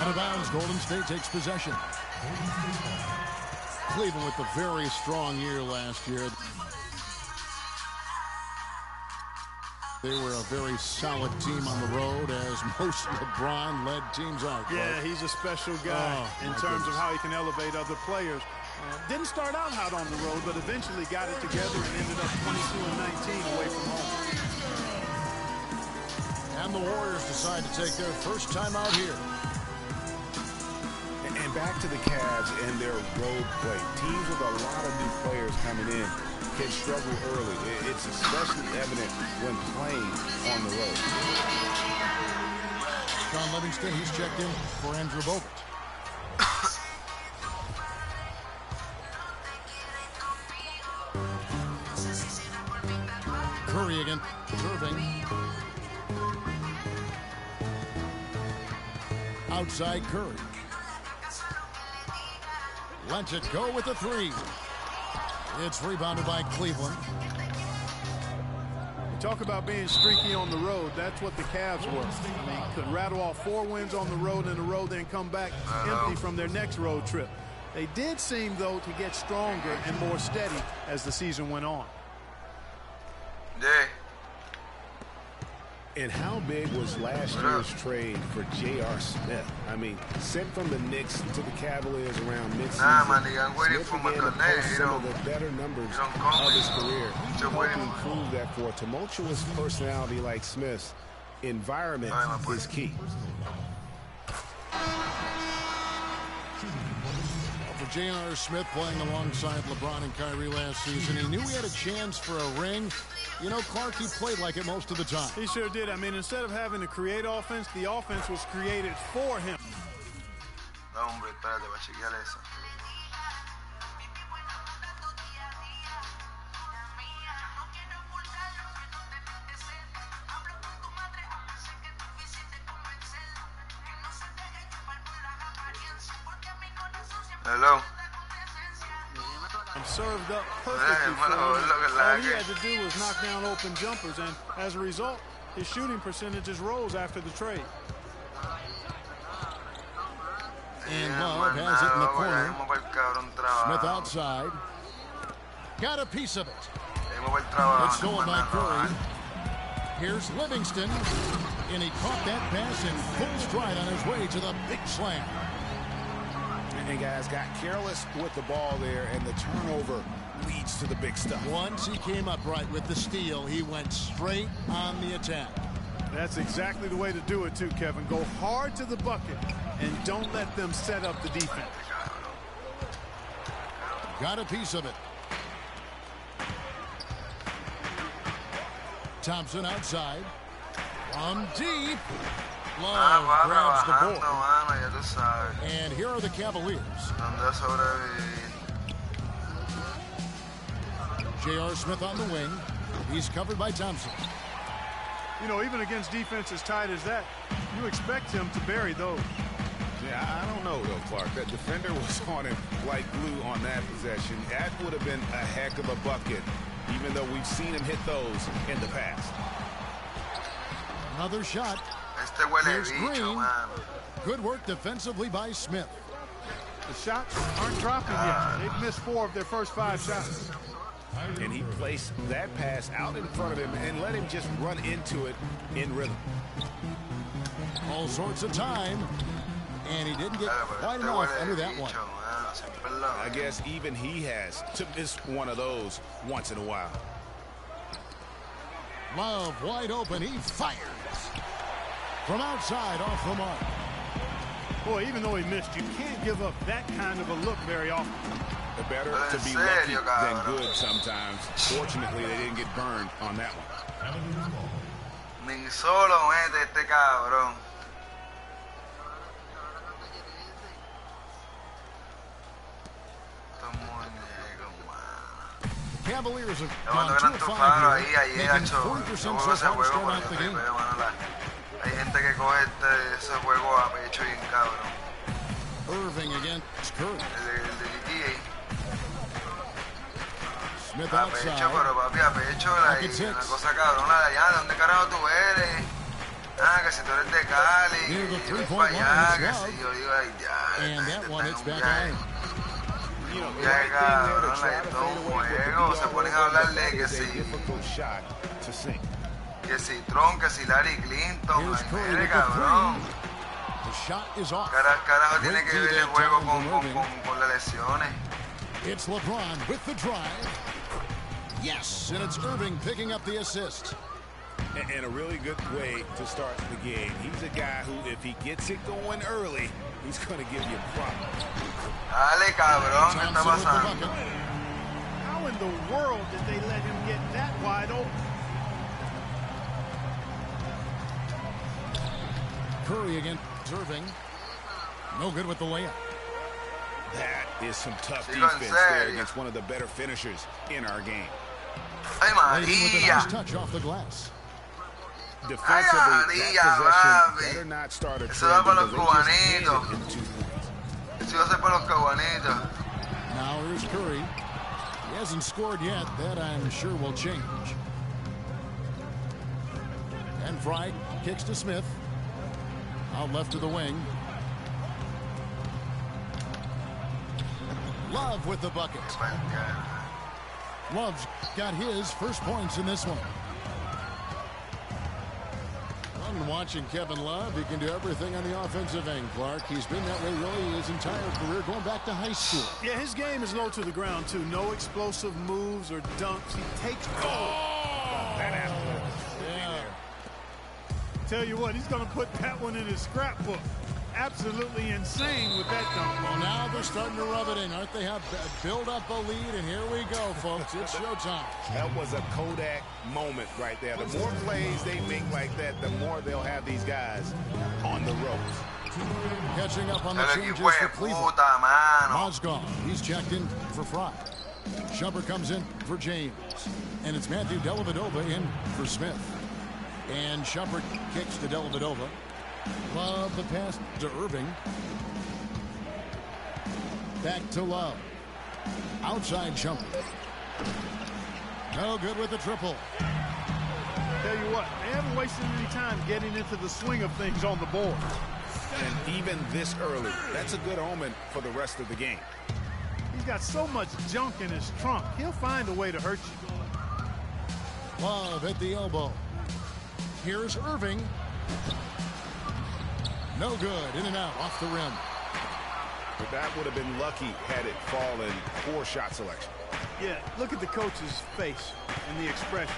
Out of bounds, Golden State takes possession. Cleveland with a very strong year last year. They were a very solid team on the road, as most LeBron-led teams are. Yeah, he's a special guy in terms of how he can elevate other players. Didn't start out hot on the road, but eventually got it together and ended up 22-19 away from home. And the Warriors decide to take their first time out here. And back to the Cavs and their road play. Teams with a lot of new players coming in can struggle early. It's especially evident when playing on the road. Shaun Livingston, he's checked in for Andrew Bogut. Curry again, serving. Outside Curry. Lets it go with the three. It's rebounded by Cleveland. Talk about being streaky on the road. That's what the Cavs were. I mean, could rattle off 4 wins on the road in a row, then come back empty from their next road trip. They did seem, though, to get stronger and more steady as the season went on. Yeah. And how big was last year's trade for J.R. Smith? I mean, sent from the Knicks to the Cavaliers around midseason. Smith began to post some of the better numbers of his career, helping prove that for a tumultuous personality like Smith's, environment is key. For J.R. Smith playing alongside LeBron and Kyrie last season, he knew he had a chance for a ring. You know, Clark, he played like it most of the time. He sure did. I mean, instead of having to create offense, the offense was created for him. No, hombre, espérate, va a chequear eso. Hello. And served up perfectly for him. All he had to do was knock down open jumpers, and as a result, his shooting percentages rose after the trade. And Love has it in the corner. Smith outside. Got a piece of it. It's stolen by Curry. Here's Livingston. And he caught that pass in full stride on his way to the big slam. And guys got careless with the ball there, and the turnover leads to the big stuff. Once he came up right with the steal, he went straight on the attack. That's exactly the way to do it too, Kevin. Go hard to the bucket and don't let them set up the defense. Got a piece of it. Thompson outside. From deep. Love grabs the board. And here are the Cavaliers. J.R. Smith on the wing. He's covered by Thompson. You know, even against defense as tight as that, you expect him to bury those. Yeah, I don't know, though, Clark. That defender was on him like glue on that possession. That would have been a heck of a bucket, even though we've seen him hit those in the past. Another shot. Here's Green. Good work defensively by Smith. The shots aren't dropping yet. They've missed 4 of their first 5 shots. And he placed that pass out in front of him and let him just run into it in rhythm. All sorts of time. And he didn't get quite enough under that one. I guess even he has to miss one of those once in a while. Love wide open. He fires. From outside, off the mark. Boy, even though he missed, you can't give up that kind of a look very often. Better to be lucky than good sometimes. Fortunately, they didn't get burned on that one. Ni solo mete este cabrón. Cavaliers have gone 2-5 here, making 40% so far to start out the game. Hay gente que coge ese juego a pecho bien cabrón. Irving against Curry. El de GTA. Smith A outside. pecho, pero papi, a pecho, una cosa cabrona de allá. ¿De dónde carajo tú eres? que si tú eres de Cali, near the y three-point line, allá, que it's si Love. yo digo, ay, ya, And that one hits back You iron. know, the right thing there to try to fade away with the juego, se ponen a hablarle que is a si, difficult shot to sink. que si Tron, que si Larry Clinton, Here's ay, Curry mire, with the cabrón. three. The shot is off. Carajo, tiene Great que ver el D that juego time from Irving. con las lesiones. It's LeBron with the drive. Yes, and it's Irving picking up the assist. And a really good way to start the game. He's a guy who, if he gets it going early, he's going to give you problems. Dale, cabrón, ¿qué está Thompson with the pasando? bucket. How in the world did they let him get that wide open? Curry against Irving. No good with the layup. That is some tough Sigo en defense there serio. against one of the better finishers in our game. Ay, Leading with a María. nice touch off the glass. Defensively, María, that possession papi. better not start a Eso trend va para because los they just handed cubanitos. him 2 points. Si va a ser para los cabanitos. Now here's Curry. He hasn't scored yet. That I'm sure will change. And Fry kicks to Smith. Out left to the wing. Love with the bucket. Love's got his first points in this one. I'm watching Kevin Love. He can do everything on the offensive end, Clark. He's been that way really his entire career, going back to high school. Yeah, his game is low to the ground, too. No explosive moves or dunks. He takes That athlete. Yeah. Tell you what, he's going to put that one in his scrapbook. Absolutely insane with that dunk. Well, now they're starting to rub it in, aren't they? Have build up a lead, and here we go, folks. It's showtime. That was a Kodak moment right there. The more plays they make like that, the more they'll have these guys on the ropes. Catching up on the El changes equipo for de Cleveland. puta, mano. Mozgov, he's checked in for Fry. Shumpert comes in for James. And it's Matthew Dellavedova in for Smith. And Shumpert kicks to Dellavedova. Love the pass to Irving. Back to Love. Outside Shumpert. No good with the triple. Tell you what, they haven't wasted any time getting into the swing of things on the board. And even this early, that's a good omen for the rest of the game. He's got so much junk in his trunk. He'll find a way to hurt you. Love at the elbow. Here's Irving. No good. In and out. Off the rim. But that would have been lucky had it fallen. Poor shot selection. Yeah, look at the coach's face and the expression.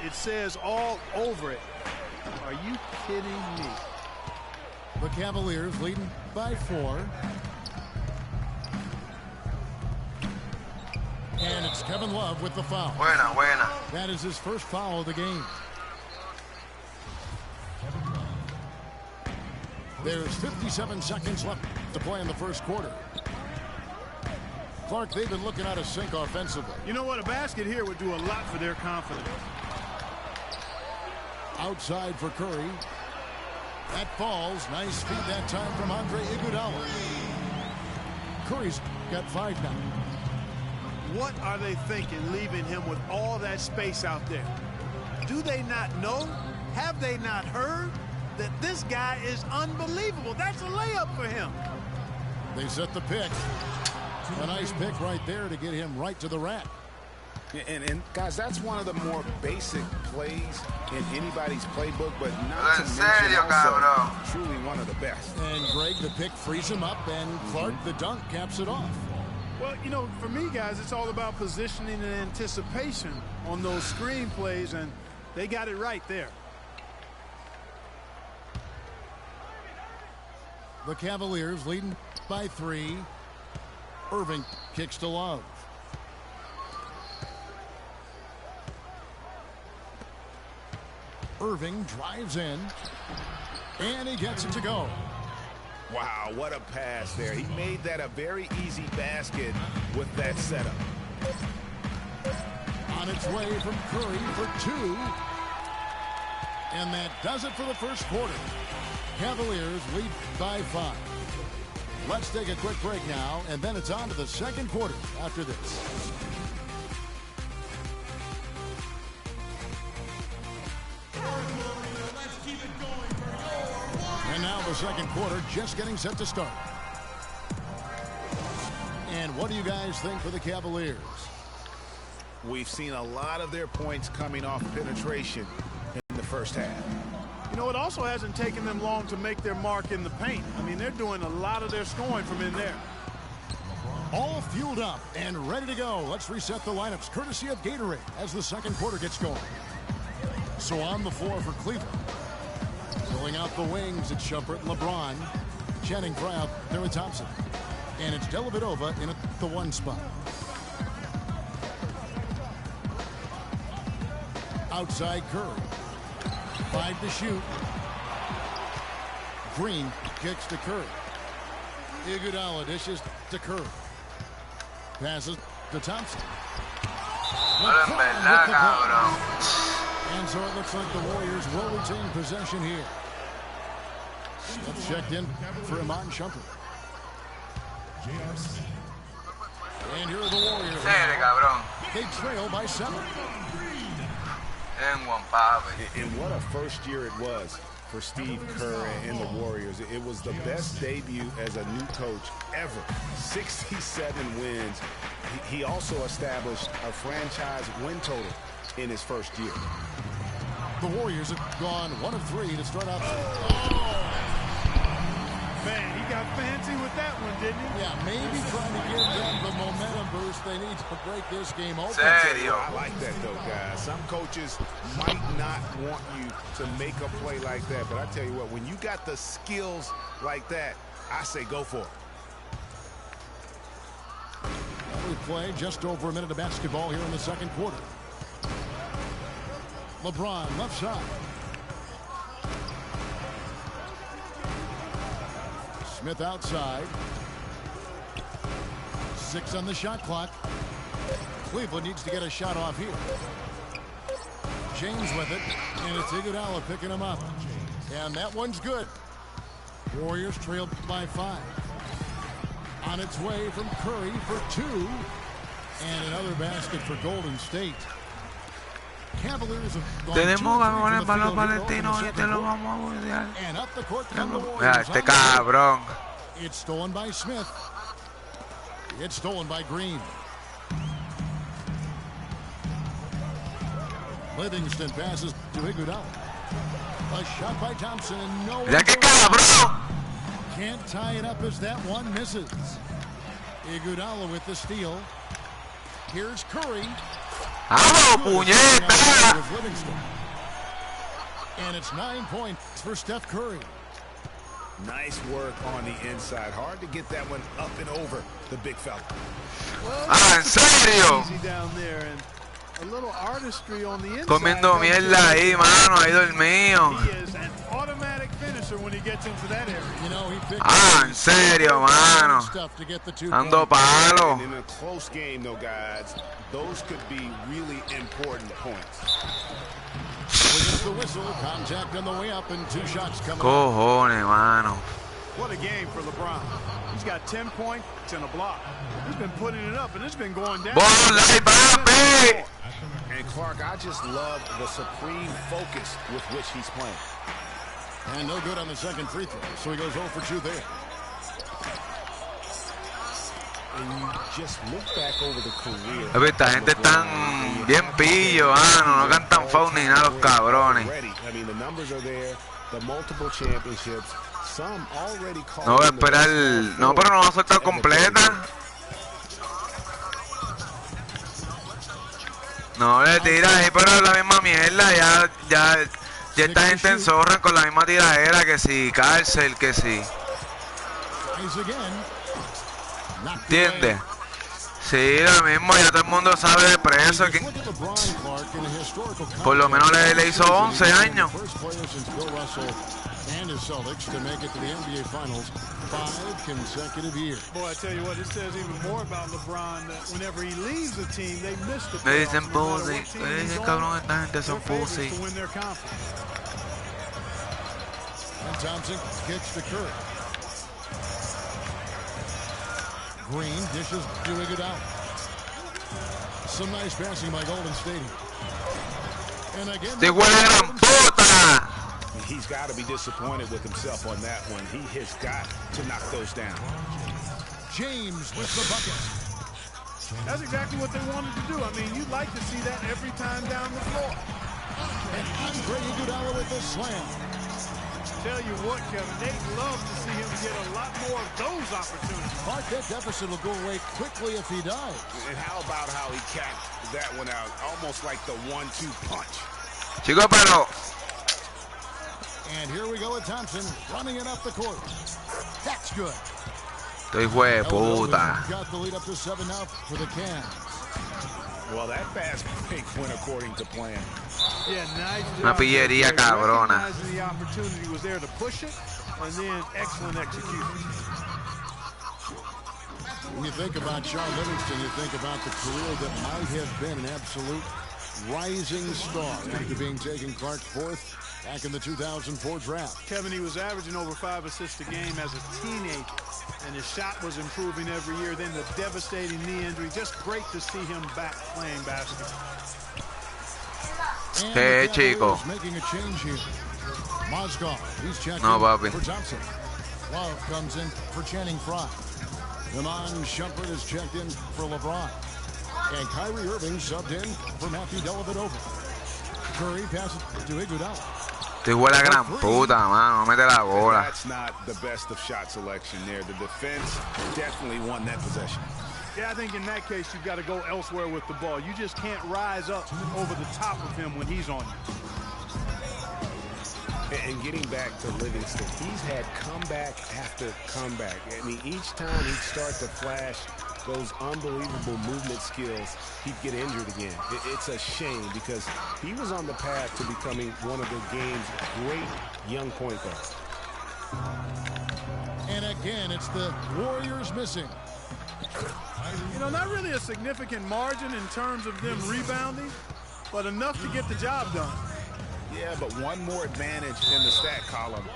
It says all over it. Are you kidding me? The Cavaliers leading by 4. And it's Kevin Love with the foul. Buena, buena. That is his first foul of the game. There's 57 seconds left to play in the first quarter. Clark, they've been looking out of sync offensively. You know what? A basket here would do a lot for their confidence. Outside for Curry. That falls. Nice feed that time from Andre Iguodala. Curry's got 5 now. What are they thinking leaving him with all that space out there? Do they not know? Have they not heard that this guy is unbelievable? That's a layup for him. They set the pick. A nice pick right there to get him right to the rack. And guys, that's one of the more basic plays in anybody's playbook, but not to mention also truly one of the best. And Greg, the pick frees him up, and Clark, the dunk, caps it off. Well, you know, for me, guys, it's all about positioning and anticipation on those screen plays, and they got it right there. The Cavaliers leading by 3. Irving kicks to Love. Irving drives in, and he gets it to go. Wow, what a pass there. He made that a very easy basket with that setup. On its way from Curry for 2. And that does it for the first quarter. Cavaliers lead by 5. Let's take a quick break now, and then it's on to the second quarter after this. Let's keep it going. The second quarter just getting set to start. And what do you guys think for the Cavaliers? We've seen a lot of their points coming off penetration in the first half. You know, it also hasn't taken them long to make their mark in the paint. I mean, they're doing a lot of their scoring from in there. All fueled up and ready to go. Let's reset the lineups courtesy of Gatorade as the second quarter gets going. So on the floor for Cleveland. Filling out the wings, it's Shumpert and LeBron. Channing for out there with Thompson. And it's Dellavedova in at the 1 spot. Outside Curry. 5 to shoot. Green kicks to Curry. Iguodala dishes to Curry. Passes to Thompson. And so it looks like the Warriors will retain possession here. Smith checked in for Iman Shumpert. And here are the Warriors. They trail by 7. And what a first year it was for Steve Kerr and the Warriors. It was the best debut as a new coach ever. 67 wins. He also established a franchise win total in his first year. The Warriors have gone 1 of 3 to start out. Man, he got fancy with that one, didn't he? Yeah, maybe trying to give them the momentum boost they need to break this game open. I like that, though, guys. Some coaches might not want you to make a play like that, but I tell you what, when you got the skills like that, I say go for it. We play just over a minute of basketball here in the second quarter. LeBron left side. Smith outside. 6 on the shot clock. Cleveland needs to get a shot off here. James with it, and it's Iguodala picking him up. And that one's good. Warriors trailed by 5. On its way from Curry for 2. And another basket for Golden State. Cavaliers have gone tenemos gamones para los palestinos y te lo vamos a bordear. And up the court come the Mira, Warriors. este cabrón. It's stolen by Smith. It's stolen by Green. Livingston passes to Iguodala. A shot by Thompson and no one. Mira que cabrón. Can't tie it up as that one misses. Iguodala with the steal. Here's Curry. ¡Vamos, puñeta! Livingston. And it's 9 points for Steph Curry. Nice work on the inside. Hard to get that one up and over the big fella. Ah, ¿en serio? Easy down there and a little artistry on the inside. Comiendo mierda ahí, mano, ahí dormido. He is an automatic finisher when he gets into that area. You know, he picked Ah, en serio, mano. stuff to get the 2 Dando points. palo. And in a close game, though, guys, those could be really important points. With the whistle, contact on the way up, and 2 shots coming up. Cojones, mano. What a game for LeBron. He's got 10 points and a block. He's been putting it up, and it's been going down. ¡Bola y papi! And Clark, I just love the supreme focus with which he's playing. And no good on the second free throw, so he goes 0 for 2 there. And you just look back over the career. Esta gente están bien pillo, mano. No cantan foul ni nada los cabrones. I mean, the numbers are there. The multiple championships. Some already No voy a esperar. No, pero no va a soltar completa. No le tiras ahí, pero es la misma mierda. Ya esta gente enzorra con la misma tiradera, que si cárcel, que si. ¿Entiendes? Sí, lo mismo, ya todo el mundo sabe de preso. Que por lo menos le hizo 11 años. And his Celtics to make it to the NBA Finals 5 consecutive years. Boy, I tell you what, it says even more about LeBron that whenever he leaves the team, they miss the Me playoffs. dicen No matter pussy. what team Me he's dicen on, cabrón, esta gente son they're pussy. favorites to win their conference. And Thompson kicks to Curry. Green dishes to Iguodala. Some nice passing by Golden State. And again, ¡De buena gran puta! he's got to be disappointed with himself on that one. He has got to knock those down. James with the bucket. That's exactly what they wanted to do. I mean, you'd like to see that every time down the floor. And Andre Iguodala with the slam. Tell you what, Kevin, they'd love to see him get a lot more of those opportunities. Clark, that deficit will go away quickly if he does. And how about how he capped that one out, almost like the 1-2 punch. Chico, pero. And here we go with Thompson running it up the court. That's good. Estoy hijo de puta. Got the lead up to 7 now for the Cavs. Well, that fast break went according to plan. Yeah, nice job. Una pillería cabrona. Recognizing the opportunity was there to push it, and then excellent execution. When you think about Sean Livingston, you think about the career that might have been an absolute rising star after being taken Clark's fourth back in the 2004 draft. Kevin, he was averaging over 5 assists a game as a teenager, and his shot was improving every year. Then the devastating knee injury. Just great to see him back playing basketball. And Hey, Chico. Making a change here. Mozgov, he's checking for Thompson. Love comes in for Channing Frye. Iman Shumpert is checked in for LeBron. And Kyrie Irving subbed in for Matthew Dellavedova. Curry passes to Iguodala. Estoy hijo de la gran puta, mano. No mete la bola. That's not the best of shot selection there. The defense definitely won that possession. Yeah, I think in that case, you've got to go elsewhere with the ball. You just can't rise up over the top of him when he's on you. And getting back to Livingston, he's had comeback after comeback. I mean, each time he'd start to flash those unbelievable movement skills, he'd get injured again. It's a shame because he was on the path to becoming one of the game's great young point guards. And again, it's the Warriors missing. You know, not really a significant margin in terms of them rebounding, but enough to get the job done. Yeah, but one more advantage in the stat column,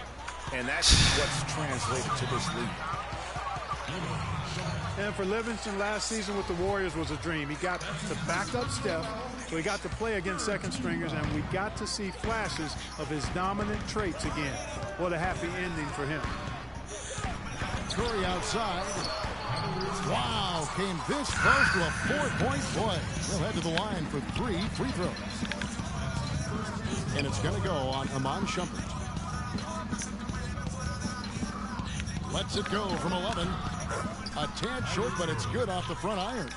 and that's what's translated to this lead. And for Livingston, last season with the Warriors was a dream. He got to back up Steph, so he got to play against second stringers, and we got to see flashes of his dominant traits again. What a happy ending for him. Curry outside. Wow, came this close to a 4-point play. He'll head to the line for 3 free throws. And it's going to go on Iman Shumpert. Lets it go from 11. A tad short, but it's good off the front iron.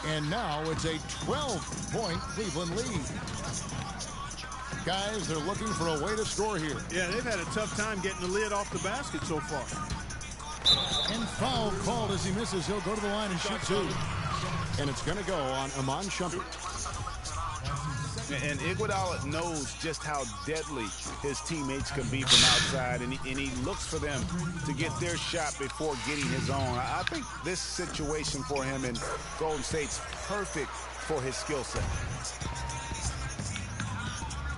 And now it's a 12-point Cleveland lead. Guys, they're looking for a way to score here. Yeah, they've had a tough time getting the lid off the basket so far. And foul called as he misses. He'll go to the line and shoot 2. And it's going to go on Iman Shumpert. And Iguodala knows just how deadly his teammates can be from outside, and he looks for them to get their shot before getting his own. I think this situation for him in Golden State's perfect for his skill set.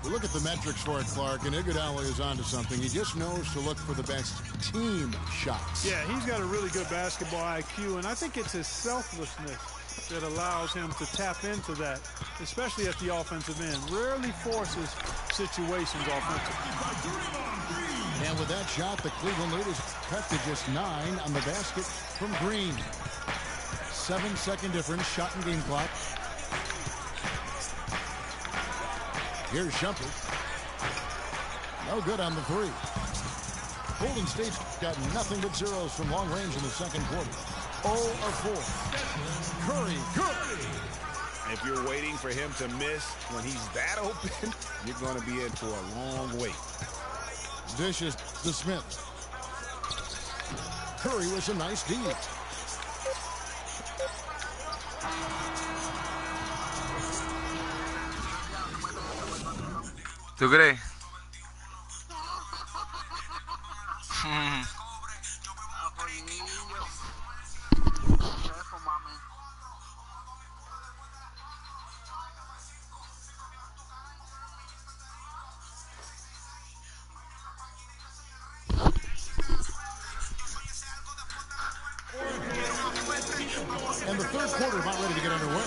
We look at the metrics for it, Clark, and Iguodala is onto something. He just knows to look for the best team shots. Yeah, he's got a really good basketball IQ, and I think it's his selflessness that allows him to tap into that, especially at the offensive end. Rarely forces situations offensively. And with that shot, the Cleveland lead is cut to just 9 on the basket from Green. 7-second difference, shot and game clock. Here's Shumpert. No good on the 3. Golden State's got nothing but zeros from long range in the second quarter. 0 of 4. Curry, good. If you're waiting for him to miss when he's that open, you're going to be in for a long wait. Dishes to Smith. Curry with a nice D. ¿Tú crees? And the third quarter about ready to get underway.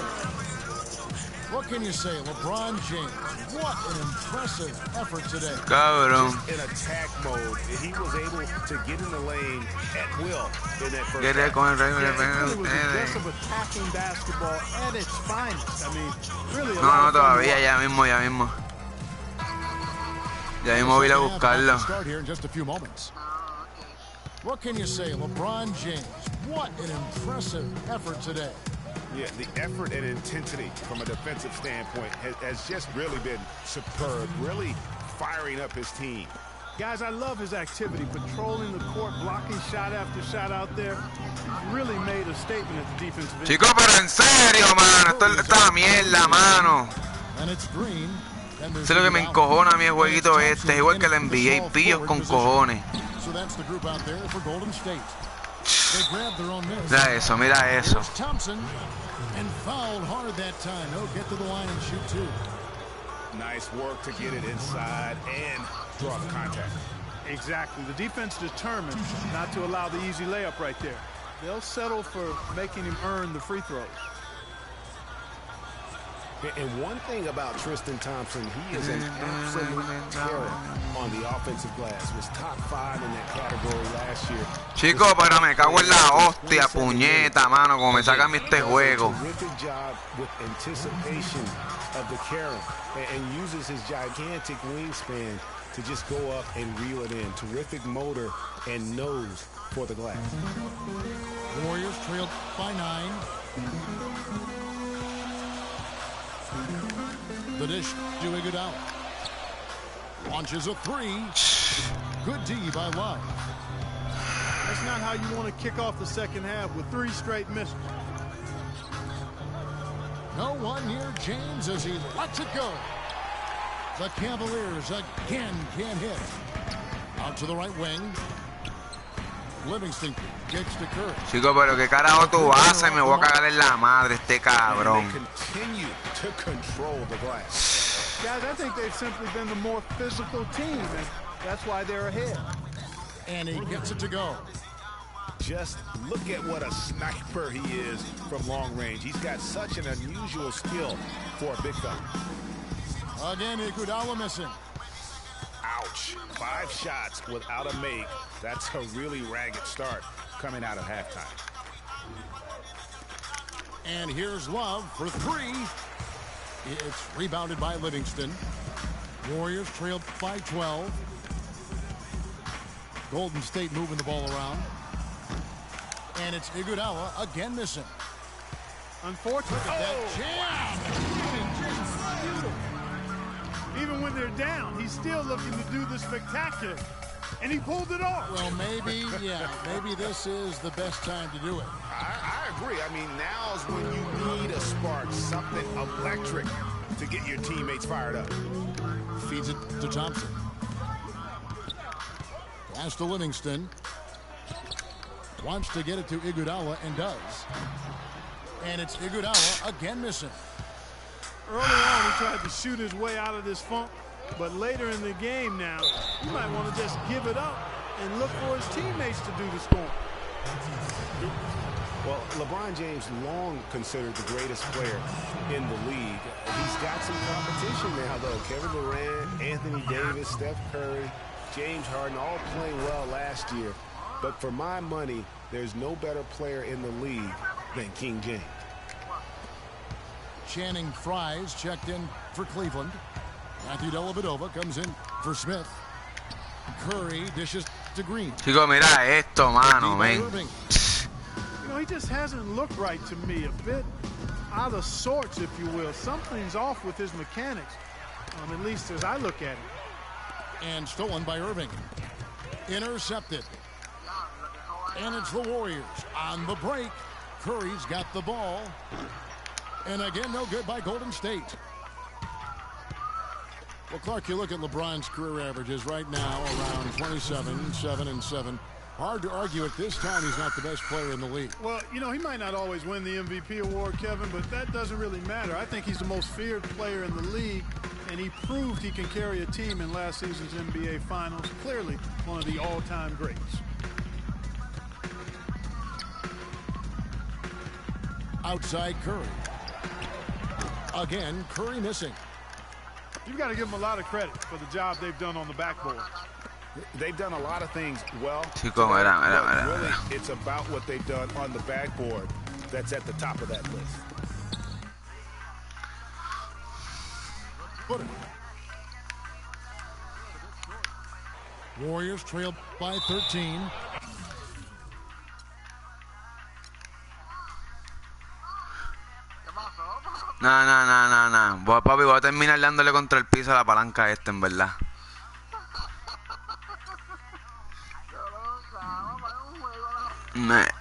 What can you say? LeBron James, what an impressive effort today. Cabrón. Just in attack mode, he was able to get in the lane at will in that first Quiere con el rey, It really was aggressive attacking basketball at its finest. I mean, really. No, todavía, ya mismo. Ya mismo voy a ir a buscarlo. Start here in just a few moments. What can you say? LeBron James, what an impressive effort today. Yeah, the effort and intensity from a defensive standpoint has just really been superb, really firing up his team. Guys, I love his activity, patrolling the court, blocking shot after shot out there. He's really made a statement at the defensive end. Chicos, pero en serio, mano. Esta mierda, mano. And it's Green. Eso es lo que me encojona a mí el jueguito este. Es igual que la NBA, pillos con cojones. So that's the group out there for Golden State. They grabbed their own miss. Mira eso. Thompson and fouled hard that time. He'll get to the line and shoot two. Nice work to get it inside and draw the contact. Exactly. The defense determined not to allow the easy layup right there. They'll settle for making him earn the free throws. And one thing about Tristan Thompson, he is an absolute terror on the offensive glass. Was top 5 in that category last year. Chicos, pero me cago en la hostia, puñeta, mano, como me saca a mí este juego. Terrific job with anticipation of the carry and uses his gigantic wingspan to just go up and reel it in. Terrific motor and nose for the glass. The Warriors trailed by 9. The dish to Iguodala. Launches a 3. Good D by Love. That's not how you want to kick off the second half with 3 straight misses. No one near James as he lets it go. The Cavaliers again can't hit. Out to the right wing. Livingston gets to Curry. Chico, pero qué carajo tú haces, me voy a cagar en la madre este cabrón. Continue to control the glass. Guys, I think they've simply been the more physical team, and that's why they're ahead. And he gets it to go. Just look at what a sniper he is from long range. He's got such an unusual skill for a big fella. Again, Iguodala missing. Ouch. 5 shots without a make. That's a really ragged start coming out of halftime. And here's Love for 3. It's rebounded by Livingston. Warriors trailed by 12. Golden State moving the ball around. And it's Iguodala again missing. Unfortunately, that jam. Even when they're down, he's still looking to do the spectacular. And he pulled it off. Well, maybe this is the best time to do it. I agree. I mean, now's when you need a spark, something electric to get your teammates fired up. Feeds it to Thompson. Pass to Livingston. Wants to get it to Iguodala and does. And it's Iguodala again missing. Early on, he tried to shoot his way out of this funk, but later in the game now, you might want to just give it up and look for his teammates to do the scoring. Well, LeBron James long considered the greatest player in the league. He's got some competition now, though. Kevin Durant, Anthony Davis, Steph Curry, James Harden, all playing well last year. But for my money, there's no better player in the league than King James. Channing Frye's checked in for Cleveland. Matthew Dellavedova comes in for Smith. Curry dishes to Green. Chico, mira esto, mano, man. You know, he just hasn't looked right to me. A bit out of sorts, if you will. Something's off with his mechanics, at least as I look at him. And stolen by Irving. Intercepted. And it's the Warriors on the break. Curry's got the ball. And again, no good by Golden State. Well, Clark, you look at LeBron's career averages right now, around 27, 7 and 7. Hard to argue at this time he's not the best player in the league. Well, you know, he might not always win the MVP award, Kevin, but that doesn't really matter. I think he's the most feared player in the league, and he proved he can carry a team in last season's NBA Finals. Clearly one of the all-time greats. Outside Curry. Again, Curry missing. You've got to give them a lot of credit for the job they've done on the backboard. They've done a lot of things well. Chico, mira. Really, it's about what they've done on the backboard that's at the top of that list. Warriors trail by 13. No. Papi, voy a terminar dándole contra el piso a la palanca en verdad. Nah.